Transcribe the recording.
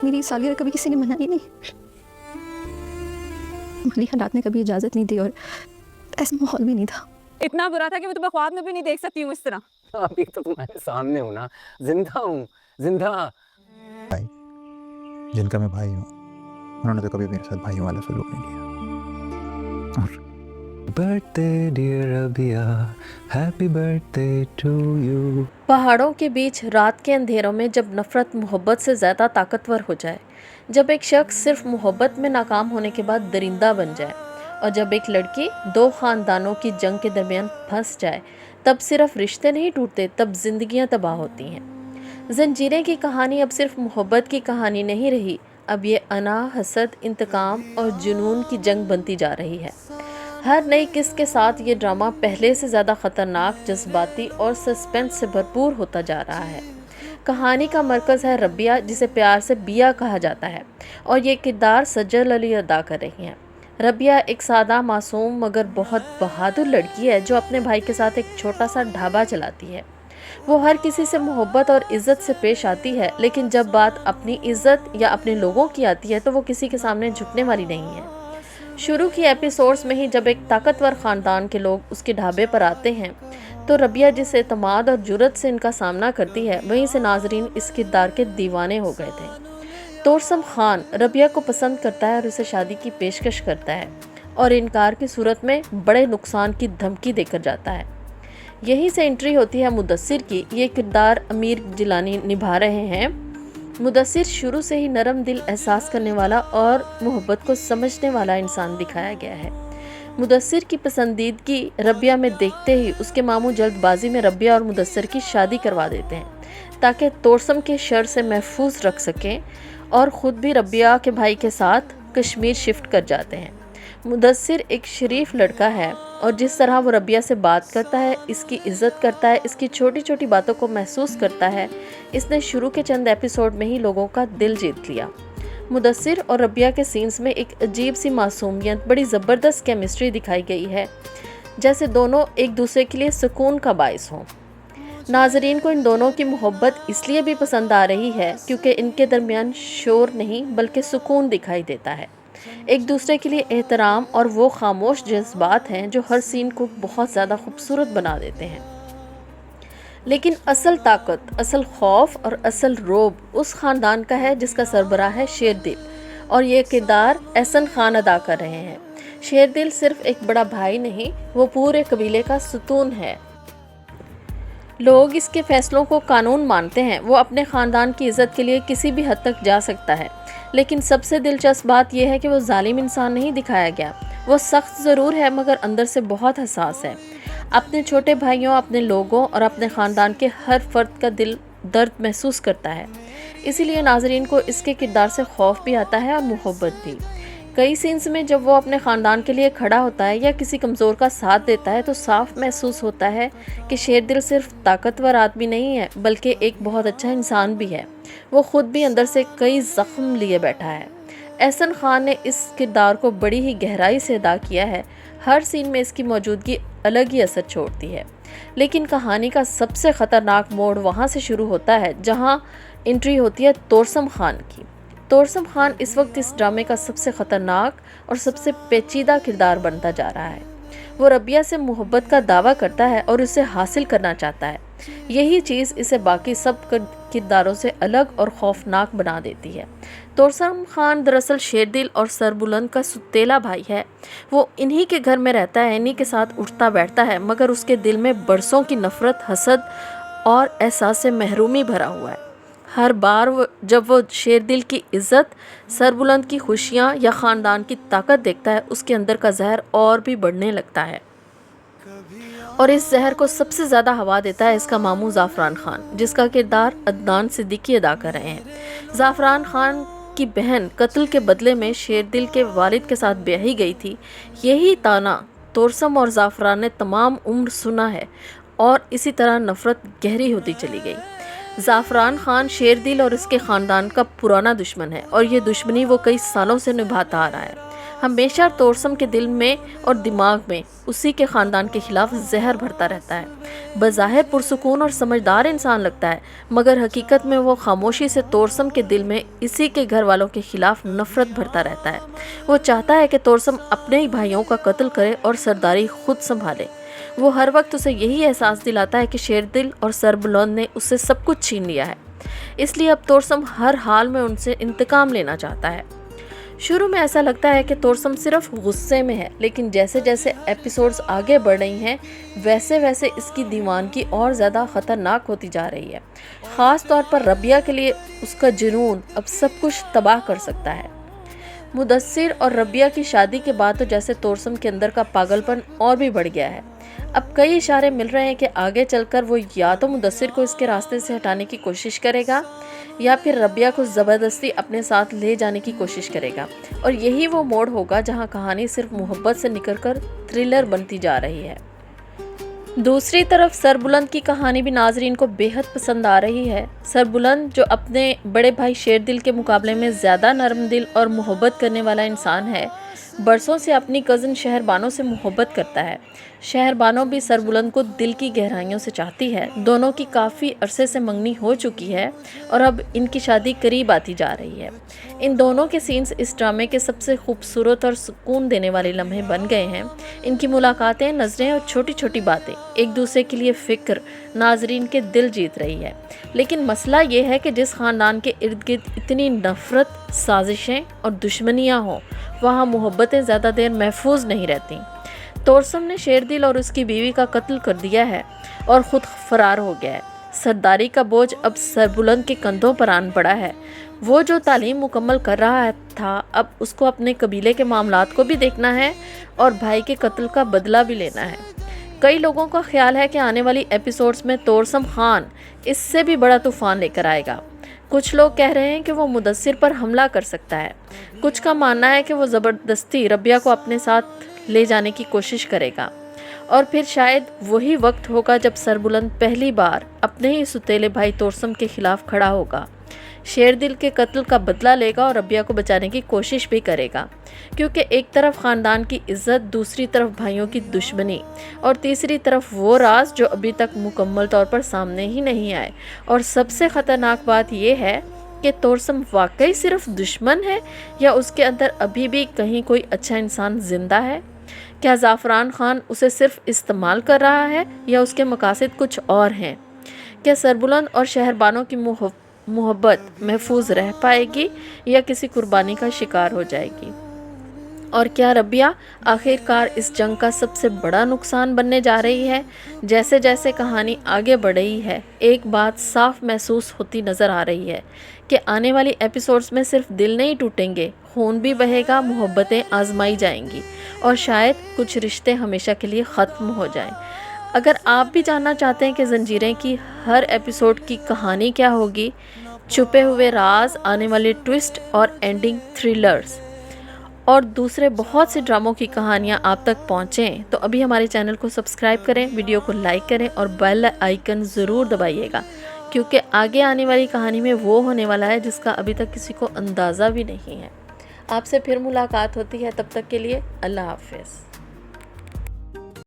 मेरी सालियत कभी किसी ने मनाई नहीं, माली हालात ने कभी इजाज़त नहीं दी और ऐसा माहौल भी नहीं था। इतना बुरा था कि मैं तुम्हें ख्वाब में भी नहीं देख सकती हूँ इस तरह। अभी तो तुम्हारे सामने हूँ ना, जिंदा हूँ, जिंदा। भाई जिनका मैं भाई हूँ, उन्होंने तो कभी मेरे साथ भाइयों वाला सलूक नहीं किया। और birthday dear Rabia, happy birthday to you. पहाड़ों के बीच रात के अंधेरों में जब नफ़रत मोहब्बत से ज़्यादा ताकतवर हो जाए, जब एक शख्स सिर्फ मोहब्बत में नाकाम होने के बाद दरिंदा बन जाए, और जब एक लड़की दो ख़ानदानों की जंग के दरमियान फंस जाए, तब सिर्फ रिश्ते नहीं टूटते, तब जिंदगियां तबाह होती हैं। जंजीरें की कहानी अब सिर्फ मोहब्बत की कहानी नहीं रही, अब ये अना, हसद, इंतकाम और जुनून की जंग बनती जा रही है। हर नई किस्त के साथ ये ड्रामा पहले से ज़्यादा ख़तरनाक, जज्बाती और सस्पेंस से भरपूर होता जा रहा है। कहानी का मरकज़ है रबिया, जिसे प्यार से बिया कहा जाता है, और ये किरदार सज्जल अली अदा कर रही हैं। रबिया एक सादा, मासूम मगर बहुत बहादुर लड़की है जो अपने भाई के साथ एक छोटा सा ढाबा चलाती है। वो हर किसी से मोहब्बत और इज़्ज़त से पेश आती है, लेकिन जब बात अपनी इज़्ज़त या अपने लोगों की आती है तो वो किसी के सामने झुकने वाली नहीं है। शुरू की एपिसोड्स में ही जब एक ताकतवर ख़ानदान के लोग उसके ढाबे पर आते हैं तो रबिया जिस एतमाद और जुर्रत से इनका सामना करती है, वहीं से नाजरीन इस किरदार के दीवाने हो गए थे। तोरसम खान रबिया को पसंद करता है और उसे शादी की पेशकश करता है, और इनकार की सूरत में बड़े नुकसान की धमकी देकर जाता है। यहीं से एंट्री होती है मुदस्सिर की। ये किरदार अमीर जिलानी निभा रहे हैं। मुदस्सिर शुरू से ही नरम दिल, एहसास करने वाला और मोहब्बत को समझने वाला इंसान दिखाया गया है। मुदस्सिर की पसंदीदगी रबिया में देखते ही उसके मामू जल्दबाजी में रबिया और मुदस्सिर की शादी करवा देते हैं ताकि तोरसम के शर से महफूज रख सकें, और ख़ुद भी रबिया के भाई के साथ कश्मीर शिफ्ट कर जाते हैं। मुदस्सिर एक शरीफ लड़का है और जिस तरह वो रबिया से बात करता है, इसकी इज़्ज़त करता है, इसकी छोटी छोटी बातों को महसूस करता है, इसने शुरू के चंद एपिसोड में ही लोगों का दिल जीत लिया। मुदस्सिर और रबिया के सीन्स में एक अजीब सी मासूमियत, बड़ी ज़बरदस्त केमिस्ट्री दिखाई गई है, जैसे दोनों एक दूसरे के लिए सुकून का बाइस हों। नाजरीन को इन दोनों की मोहब्बत इसलिए भी पसंद आ रही है क्योंकि इनके दरमियान शोर नहीं बल्कि सुकून दिखाई देता है। एक दूसरे के लिए एहतराम और वो खामोश जज्बात हैं जो हर सीन को बहुत ज़्यादा खूबसूरत बना देते हैं। लेकिन असल ताकत, असल खौफ और असल रोब उस ख़ानदान का है जिसका सरबराह है शेरदिल, और ये किरदार एहसन खान अदा कर रहे हैं। शेरदिल सिर्फ एक बड़ा भाई नहीं, वो पूरे कबीले का सुतून है। लोग इसके फैसलों को कानून मानते हैं। वो अपने ख़ानदान की इज़्ज़त के लिए किसी भी हद तक जा सकता है, लेकिन सबसे दिलचस्प बात यह है कि वो जालिम इंसान नहीं दिखाया गया। वो सख्त ज़रूर है मगर अंदर से बहुत हसास है। अपने छोटे भाइयों, अपने लोगों और अपने ख़ानदान के हर फर्द का दिल दर्द महसूस करता है। इसीलिए नाजरीन को इसके किरदार से खौफ भी आता है और मोहब्बत भी। कई सीन्स में जब वो अपने ख़ानदान के लिए खड़ा होता है या किसी कमज़ोर का साथ देता है तो साफ महसूस होता है कि शेरदिल सिर्फ ताकतवर आदमी नहीं है बल्कि एक बहुत अच्छा इंसान भी है। वो ख़ुद भी अंदर से कई ज़ख्म लिए बैठा है। एहसन खान ने इस किरदार को बड़ी ही गहराई से अदा किया है। हर सीन में इसकी मौजूदगी अलग ही असर छोड़ती है। लेकिन कहानी का सबसे ख़तरनाक मोड़ वहाँ से शुरू होता है जहाँ एंट्री होती है तोरसम खान की। तोरसम खान इस वक्त इस ड्रामे का सबसे ख़तरनाक और सबसे पेचीदा किरदार बनता जा रहा है। वो रबिया से मोहब्बत का दावा करता है और उसे हासिल करना चाहता है। यही चीज़ इसे बाकी सब किरदारों से अलग और खौफनाक बना देती है। तोरसम खान दरअसल शेरदिल और सरबुलंद का सुतेला भाई है। वो इन्हीं के घर में रहता है, इन्हीं के साथ उठता बैठता है, मगर उसके दिल में बरसों की नफ़रत, हसद और एहसास से महरूमी भरा हुआ है। हर बार जब वो शेरदिल की इज़्ज़त, सरबुलंद की खुशियाँ या ख़ानदान की ताकत देखता है, उसके अंदर का जहर और भी बढ़ने लगता है। और इस जहर को सबसे ज़्यादा हवा देता है इसका मामू ज़ाफ़रान खान, जिसका किरदार अदनान सिद्दीकी अदा कर रहे हैं। ज़ाफ़रान खान की बहन कत्ल के बदले में शेरदिल के वालिद के साथ ब्याही गई थी। यही ताना तोरसम और ज़ाफ़रान ने तमाम उम्र सुना है और इसी तरह नफ़रत गहरी होती चली गई। ज़ाफ़रान खान शेरदिल और इसके ख़ानदान का पुराना दुश्मन है और ये दुश्मनी वो कई सालों से निभाता आ रहा है। ہمیشہ تورسم کے دل میں اور دماغ میں اسی کے خاندان کے خلاف زہر بھرتا رہتا ہے۔ بظاہر پرسکون اور سمجھدار انسان لگتا ہے، مگر حقیقت میں وہ خاموشی سے تورسم کے دل میں اسی کے گھر والوں کے خلاف نفرت بھرتا رہتا ہے۔ وہ چاہتا ہے کہ تورسم اپنے ہی بھائیوں کا قتل کرے اور سرداری خود سنبھالے۔ وہ ہر وقت اسے یہی احساس دلاتا ہے کہ شیردل اور سربلند نے اس سے سب کچھ چھین لیا ہے، اس لیے اب تورسم ہر حال میں ان سے انتقام لینا چاہتا ہے۔ شروع میں ایسا لگتا ہے کہ تورسم صرف غصے میں ہے، لیکن جیسے جیسے ایپیسوڈز آگے بڑھ رہی ہیں ویسے ویسے اس کی دیوانگی اور زیادہ خطرناک ہوتی جا رہی ہے۔ خاص طور پر ربیہ کے لیے اس کا جنون اب سب کچھ تباہ کر سکتا ہے۔ مدثر اور ربیہ کی شادی کے بعد تو جیسے تورسم کے اندر کا پاگل پن اور بھی بڑھ گیا ہے۔ اب کئی اشارے مل رہے ہیں کہ آگے چل کر وہ یا تو مدثر کو اس کے راستے سے ہٹانے کی کوشش کرے گا یا پھر ربیہ کو زبردستی اپنے ساتھ لے جانے کی کوشش کرے گا، اور یہی وہ موڑ ہوگا جہاں کہانی صرف محبت سے نکل کر تھرلر بنتی جا رہی ہے۔ دوسری طرف سربلند کی کہانی بھی ناظرین کو بے حد پسند آ رہی ہے۔ سربلند جو اپنے بڑے بھائی شیردل کے مقابلے میں زیادہ نرم دل اور محبت کرنے والا انسان ہے، برسوں سے اپنی کزن شہربانو سے محبت کرتا ہے۔ شہربانو بھی سربلند کو دل کی گہرائیوں سے چاہتی ہے۔ دونوں کی کافی عرصے سے منگنی ہو چکی ہے اور اب ان کی شادی قریب آتی جا رہی ہے۔ ان دونوں کے سینز اس ڈرامے کے سب سے خوبصورت اور سکون دینے والے لمحے بن گئے ہیں۔ ان کی ملاقاتیں، نظریں اور چھوٹی چھوٹی باتیں ایک دوسرے کے لیے فکر ناظرین کے دل جیت رہی ہے۔ لیکن مسئلہ یہ ہے کہ جس خاندان کے ارد گرد اتنی نفرت، سازشیں اور دشمنیاں ہوں، وہاں محبتیں زیادہ دیر محفوظ نہیں رہتی۔ تورسم نے شیردل اور اس کی بیوی کا قتل کر دیا ہے اور خود فرار ہو گیا ہے۔ سرداری کا بوجھ اب سربلند کے کندھوں پر آن پڑا ہے۔ وہ جو تعلیم مکمل کر رہا تھا، اب اس کو اپنے قبیلے کے معاملات کو بھی دیکھنا ہے اور بھائی کے قتل کا بدلہ بھی لینا ہے۔ کئی لوگوں کا خیال ہے کہ آنے والی ایپیسوڈز میں تورسم خان اس سے بھی بڑا طوفان لے کر آئے گا۔ کچھ لوگ کہہ رہے ہیں کہ وہ مدثر پر حملہ کر سکتا ہے، کچھ کا ماننا ہے کہ وہ زبردستی ربیہ کو اپنے ساتھ لے جانے کی کوشش کرے گا، اور پھر شاید وہی وقت ہوگا جب سربلند پہلی بار اپنے ہی ستیلے بھائی تورسم کے خلاف کھڑا ہوگا، شیردل کے قتل کا بدلہ لے گا اور ربیہ کو بچانے کی کوشش بھی کرے گا، کیونکہ ایک طرف خاندان کی عزت، دوسری طرف بھائیوں کی دشمنی، اور تیسری طرف وہ راز جو ابھی تک مکمل طور پر سامنے ہی نہیں آئے۔ اور سب سے خطرناک بات یہ ہے کہ تورسم واقعی صرف دشمن ہے یا اس کے اندر ابھی بھی کہیں کوئی اچھا انسان زندہ ہے؟ کیا زعفران خان اسے صرف استعمال کر رہا ہے یا اس کے مقاصد کچھ اور ہیں؟ کیا سربلند اور شہربانو کی محبت محفوظ رہ پائے گی یا کسی قربانی کا شکار ہو جائے گی؟ اور کیا ربیہ آخر کار اس جنگ کا سب سے بڑا نقصان بننے جا رہی ہے؟ جیسے جیسے کہانی آگے بڑھ رہی ہے، ایک بات صاف محسوس ہوتی نظر آ رہی ہے کہ آنے والی ایپیسوڈز میں صرف دل نہیں ٹوٹیں گے، خون بھی بہے گا، محبتیں آزمائی جائیں گی اور شاید کچھ رشتے ہمیشہ کے لیے ختم ہو جائیں۔ اگر آپ بھی جاننا چاہتے ہیں کہ زنجیریں کی ہر ایپیسوڈ کی کہانی کیا ہوگی، چھپے ہوئے راز، آنے والے ٹویسٹ اور اینڈنگ تھرلرز اور دوسرے بہت سے ڈراموں کی کہانیاں آپ تک پہنچیں، تو ابھی ہمارے چینل کو سبسکرائب کریں، ویڈیو کو لائک کریں اور بیل آئیکن ضرور دبائیے گا، کیونکہ آگے آنے والی کہانی میں وہ ہونے والا ہے جس کا ابھی تک کسی کو اندازہ بھی نہیں ہے۔ آپ سے پھر ملاقات ہوتی ہے، تب تک کے لیے اللہ حافظ۔